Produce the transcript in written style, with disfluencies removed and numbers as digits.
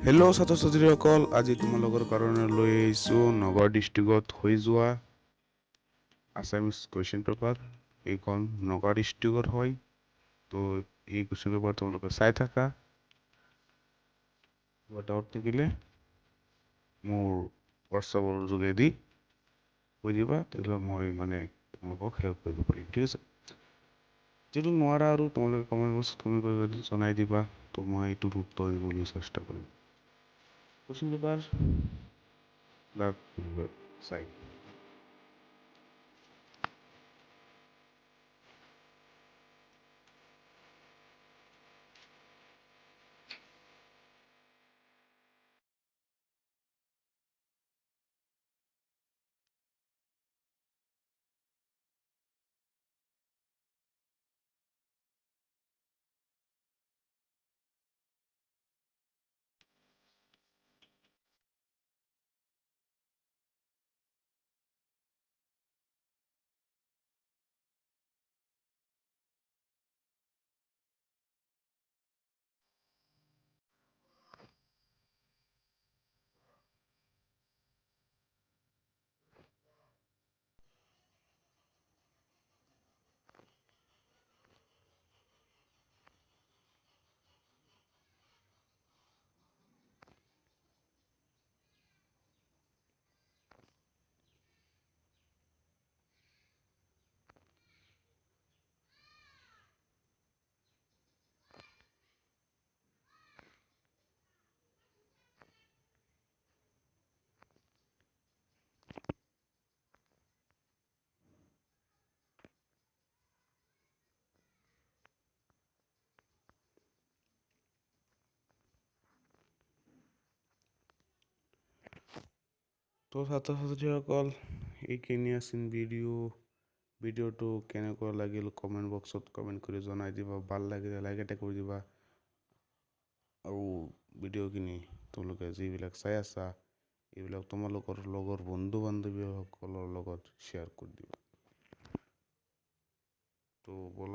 Hello' ছাত্ৰ ছাত্ৰীসকল, আজি তোমালোকৰ কাৰণে লৈ আহিছোঁ নগাঁও ডিষ্ট্ৰিক্টত হৈ যোৱা আছামিজ কুৱেশ্যন পেপাৰ। এইখন নগাঁও ডিষ্ট্ৰিক্টত হয়, তো এই কুৱেশ্যন পেপাৰ তোমালোকে চাই থাকা। কিবা ডাউট থাকিলে মোৰ হোৱাটছআপৰ যোগেদি কৈ দিবা, তেতিয়াহ'লে মই তোমালোকক হেল্প কৰিব পাৰিম, ঠিক আছে। যদি নোৱাৰা আৰু তোমালোকে কমেণ্ট বক্সত কমেণ্ট কৰি জনাই দিবা, তো মই এইটোৰ উত্তৰ দিবলৈ চেষ্টা কৰিম। কুৱেশ্যন পেপাৰ চাই তো ছাত্ৰ ছাত্ৰীসকল, এইখিনি আছিল ভিডিঅ'টো কেনেকুৱা লাগিল কমেণ্ট বক্সত কমেণ্ট কৰি জনাই দিবা। ভাল লাগিলে লাইক এটা কৰি দিবা, আৰু ভিডিঅ'খিনি তোমালোকে যিবিলাক চাই আছা এইবিলাক তোমালোকৰ লগৰ বন্ধু বান্ধৱীসকলৰ লগত শ্বেয়াৰ কৰি দিবা। তো ব'লা